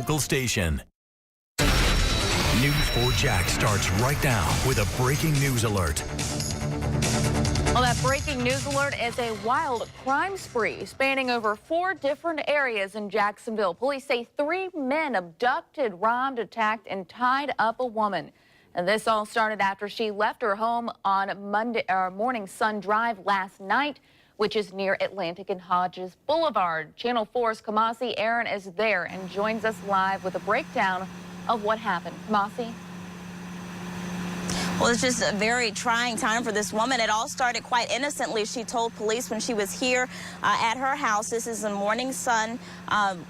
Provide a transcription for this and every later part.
local station. News 4 Jax starts right now with a breaking news alert. Well, that breaking news alert is a wild crime spree spanning over 4 different areas in Jacksonville. Police say 3 men abducted, robbed, attacked, and tied up a woman. And this all started after she left her home on Morning Sun Drive last night, which is near Atlantic and Hodges Boulevard. Channel 4's Kamasi Aaron is there and joins us live with a breakdown of what happened. Kamasi? Well, it's just a very trying time for this woman. It all started quite innocently. She told police when she was here at her house, this is a Morning Sun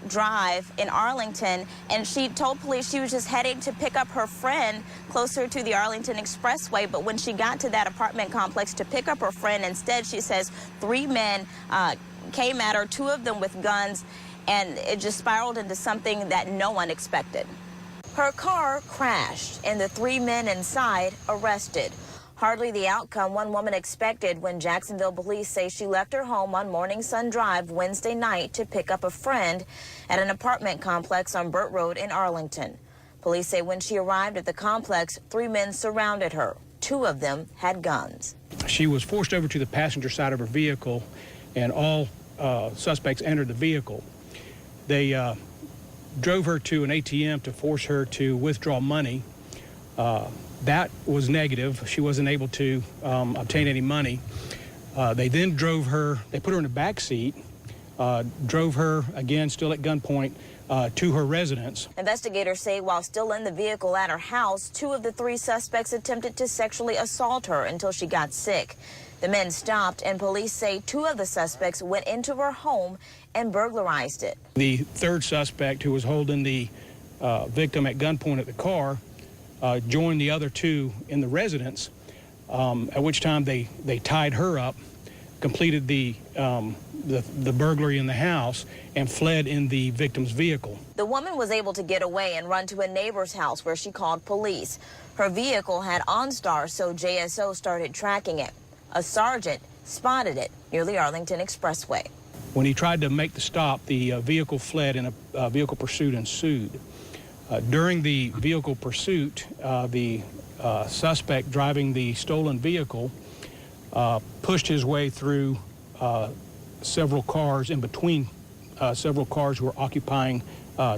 Drive in Arlington, and she told police she was just heading to pick up her friend closer to the Arlington Expressway. But when she got to that apartment complex to pick up her friend, instead, she says 3 men came at her, 2 of them with guns, and it just spiraled into something that no one expected. Her car crashed, and the 3 men inside arrested. Hardly the outcome one woman expected when Jacksonville police say she left her home on Morning Sun Drive Wednesday night to pick up a friend at an apartment complex on Burt Road in Arlington. Police say when she arrived at the complex, 3 men surrounded her. 2 of them had guns. She was forced over to the passenger side of her vehicle, and all suspects entered the vehicle. They drove her to an ATM to force her to withdraw money. That was negative. She wasn't able to obtain any money. They then drove her, they put her in the back seat, drove her, again, still at gunpoint, to her residence. Investigators say while still in the vehicle at her house, 2 of the 3 suspects attempted to sexually assault her until she got sick. The men stopped, and police say 2 of the suspects went into her home and burglarized it. The 3rd suspect, who was holding the victim at gunpoint at the car, joined the other 2 in the residence, at which time they tied her up, completed the burglary in the house, and fled in the victim's vehicle. The woman was able to get away and run to a neighbor's house where she called police. Her vehicle had OnStar, so JSO started tracking it. A sergeant spotted it near the Arlington Expressway. When he tried to make the stop, the vehicle fled and a vehicle pursuit ensued. During the vehicle pursuit, the suspect driving the stolen vehicle pushed his way through several cars. In between several cars were occupying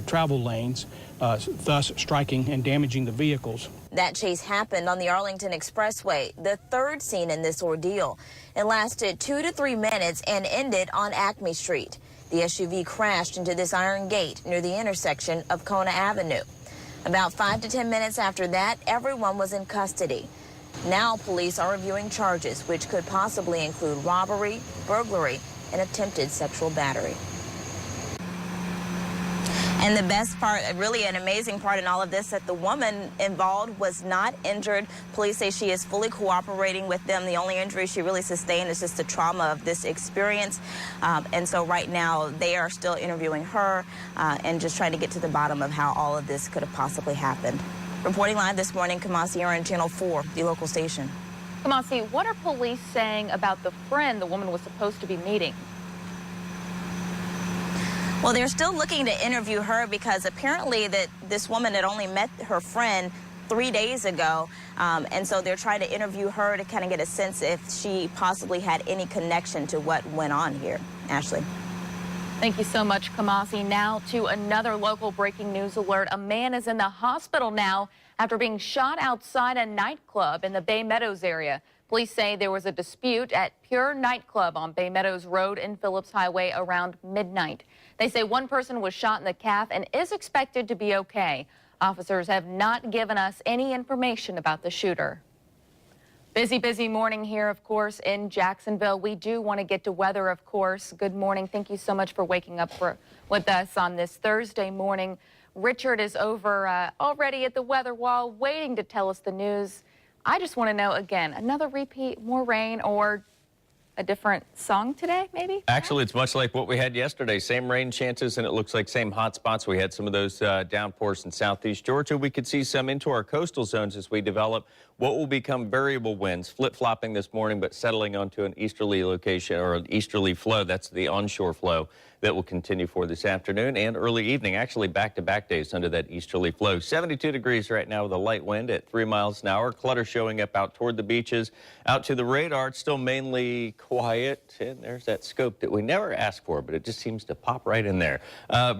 travel lanes, thus striking and damaging the vehicles. That chase happened on the Arlington Expressway, the 3rd scene in this ordeal. It lasted 2 to 3 minutes and ended on Acme Street. The SUV crashed into this iron gate near the intersection of Kona Avenue. About 5 to 10 minutes after that, everyone was in custody. Now police are reviewing charges, which could possibly include robbery, burglary, and attempted sexual battery. And the best part, really an amazing part in all of this, that the woman involved was not injured. Police say she is fully cooperating with them. The only injury she really sustained is just the trauma of this experience. And so right now they are still interviewing her and just trying to get to the bottom of how all of this could have possibly happened. Reporting live this morning, Kamasi Aaron, Channel 4, the local station. Kamasi, what are police saying about the friend the woman was supposed to be meeting? Well, they're still looking to interview her because apparently that this woman had only met her friend 3 days ago. And so they're trying to interview her to kind of get a sense if she possibly had any connection to what went on here. Ashley. Thank you so much, Kamasi. Now to another local breaking news alert. A man is in the hospital now after being shot outside a nightclub in the Bay Meadows area. Police say there was a dispute at Pure Nightclub on Bay Meadows Road and Phillips Highway around midnight. They say one person was shot in the calf and is expected to be okay. Officers have not given us any information about the shooter. Busy morning here, of course, in Jacksonville. We do want to get to weather, of course. Good morning. Thank you so much for waking up with us on this Thursday morning. Richard is over already at the weather wall waiting to tell us the news. I just want to know, again, another repeat, more rain, or a different song today, maybe? Actually, it's much like what we had yesterday. Same rain chances, and it looks like same hot spots. We had some of those downpours in southeast Georgia. We could see some into our coastal zones as we develop what will become variable winds, flip-flopping this morning, but settling onto an easterly location or an easterly flow. That's the onshore flow that will continue for this afternoon and early evening. Actually, back-to-back days under that easterly flow. 72 degrees right now with a light wind at 3 miles an hour. Clutter showing up out toward the beaches. Out to the radar, it's still mainly quiet. And there's that scope that we never ask for, but it just seems to pop right in there.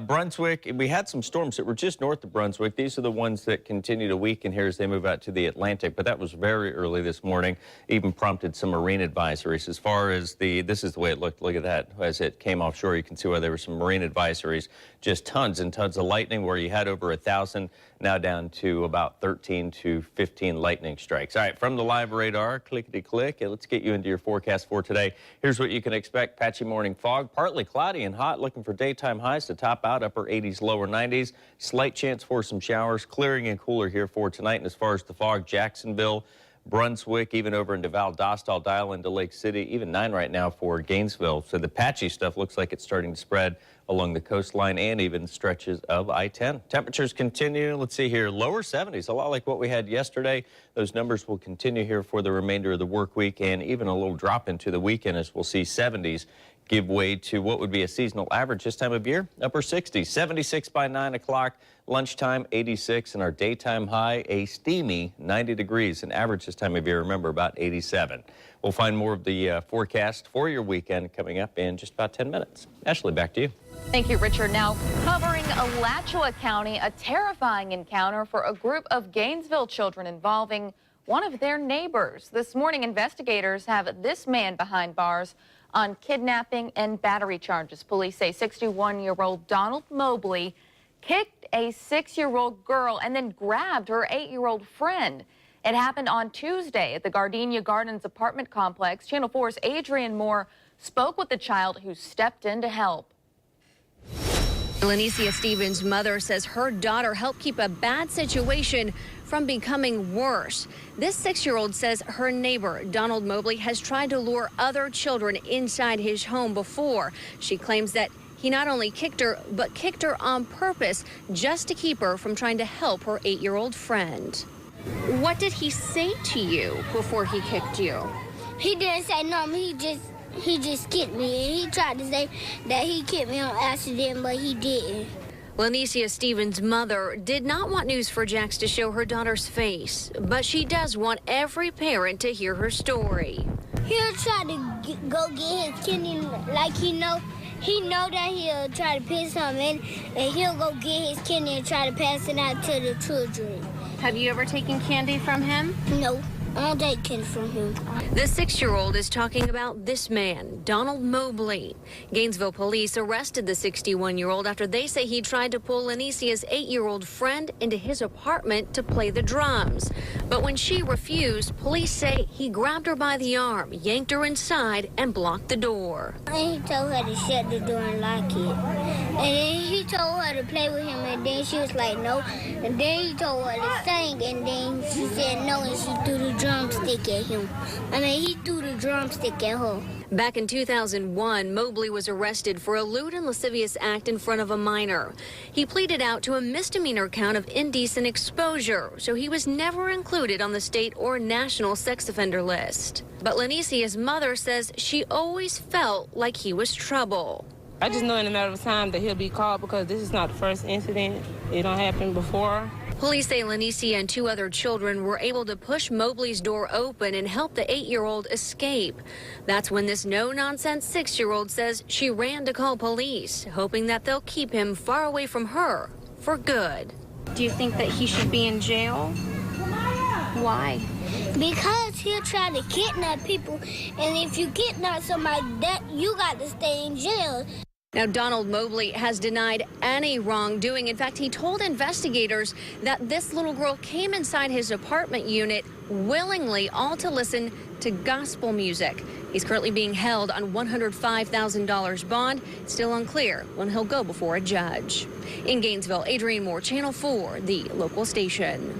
Brunswick, we had some storms that were just north of Brunswick. These are the ones that continue to weaken here as they move out to the Atlantic, but that was very early this morning. Even prompted some marine advisories. As far as this is the way it looked. Look at that. As it came offshore, you can see where there were some marine advisories. Just tons and tons of lightning, where you had over 1,000, now down to about 13 to 15 lightning strikes. All right, from the live radar, clickety-click, let's get you into your forecast for today. Here's what you can expect. Patchy morning fog, partly cloudy and hot, looking for daytime highs to top out upper 80s, lower 90s. Slight chance for some showers, clearing and cooler here for tonight. And as far as the fog, Jacksonville, Brunswick, even over into Valdosta, I'll dial into Lake City, even 9 right now for Gainesville. So the patchy stuff looks like it's starting to spread along the coastline and even stretches of I-10. Temperatures continue. Let's see here, lower 70s, a lot like what we had yesterday. Those numbers will continue here for the remainder of the work week, and even a little drop into the weekend as we'll see 70s give way to what would be a seasonal average this time of year, upper 60s. 76 by 9 o'clock, lunchtime 86, and our daytime high a steamy 90 degrees. An average this time of year, remember, about 87. We'll find more of the forecast for your weekend coming up in just about 10 minutes. Ashley, back to you. Thank you, Richard. Now, covering Alachua County, a terrifying encounter for a group of Gainesville children involving one of their neighbors. This morning, investigators have this man behind bars on kidnapping and battery charges. Police say 61-year-old Donald Mobley kicked a 6-year-old girl and then grabbed her 8-year-old friend. It happened on Tuesday at the Gardenia Gardens apartment complex. Channel 4's Adrian Moore spoke with the child who stepped in to help. Lanicia Stevens' mother says her daughter helped keep a bad situation from becoming worse. This 6-year-old says her neighbor, Donald Mobley, has tried to lure other children inside his home before. She claims that he not only kicked her, but kicked her on purpose just to keep her from trying to help her 8-year-old friend. What did he say to you before he kicked you? He didn't say nothing. He just kicked me, and he tried to say that he kicked me on accident, but he didn't. Lanicia Stevens' mother did not want News 4 Jax to show her daughter's face, but she does want every parent to hear her story. He'll try to go get his kidney, like he know that he'll try to piss something in, and he'll go get his kidney and try to pass it out to the children. Have you ever taken candy from him? No. I don't take kids from him. The 6-year-old is talking about this man, Donald Mobley. Gainesville police arrested the 61-year-old after they say he tried to pull Lanicia's 8-year-old friend into his apartment to play the drums. But when she refused, police say he grabbed her by the arm, yanked her inside, and blocked the door. And he told her to shut the door and lock it. And then he told her to play with him, and then she was like, no. And then he told her to sing, and then she said no, and she threw the drumstick at him. He threw the drumstick at her. Back in 2001, Mobley was arrested for a lewd and lascivious act in front of a minor. He pleaded out to a misdemeanor count of indecent exposure, so he was never included on the state or national sex offender list. But Lanicia's mother says she always felt like he was trouble. I just know in a matter of time that he'll be called, because this is not the first incident. It don't happen before. Police say Lanicia and 2 other children were able to push Mobley's door open and help the 8-year-old escape. That's when this no-nonsense 6-year-old says she ran to call police, hoping that they'll keep him far away from her for good. Do you think that he should be in jail? Why? Because he'll try to kidnap people, and if you kidnap somebody, that you got to stay in jail. Now, Donald Mobley has denied any wrongdoing. In fact, he told investigators that this little girl came inside his apartment unit willingly, all to listen to gospel music. He's currently being held on $105,000 bond. It's still unclear when he'll go before a judge. In Gainesville, Adrian Moore, Channel 4, the local station.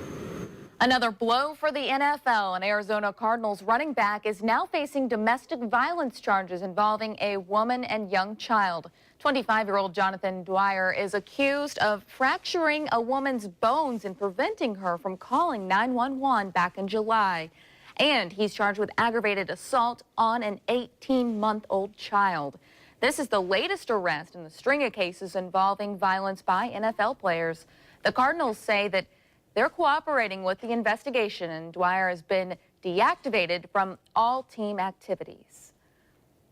Another blow for the NFL. An Arizona Cardinals running back is now facing domestic violence charges involving a woman and young child. 25-year-old Jonathan Dwyer is accused of fracturing a woman's bones and preventing her from calling 911 back in July. And he's charged with aggravated assault on an 18-month-old child. This is the latest arrest in the string of cases involving violence by NFL players. The Cardinals say that they're cooperating with the investigation, and Dwyer has been deactivated from all team activities.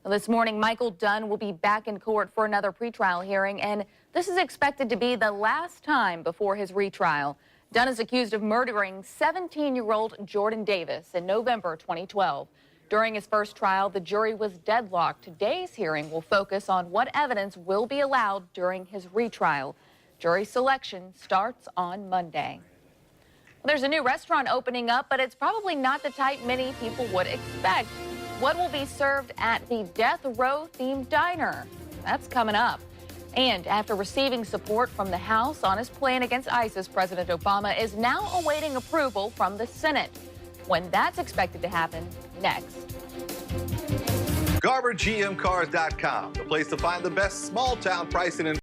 Well, this morning, Michael Dunn will be back in court for another pretrial hearing, and this is expected to be the last time before his retrial. Dunn is accused of murdering 17-year-old Jordan Davis in November 2012. During his first trial, the jury was deadlocked. Today's hearing will focus on what evidence will be allowed during his retrial. Jury selection starts on Monday. There's a new restaurant opening up, but it's probably not the type many people would expect. What will be served at the Death Row themed diner? That's coming up. And after receiving support from the House on his plan against ISIS, President Obama is now awaiting approval from the Senate. When that's expected to happen next. GarberGMCars.com, the place to find the best small town pricing and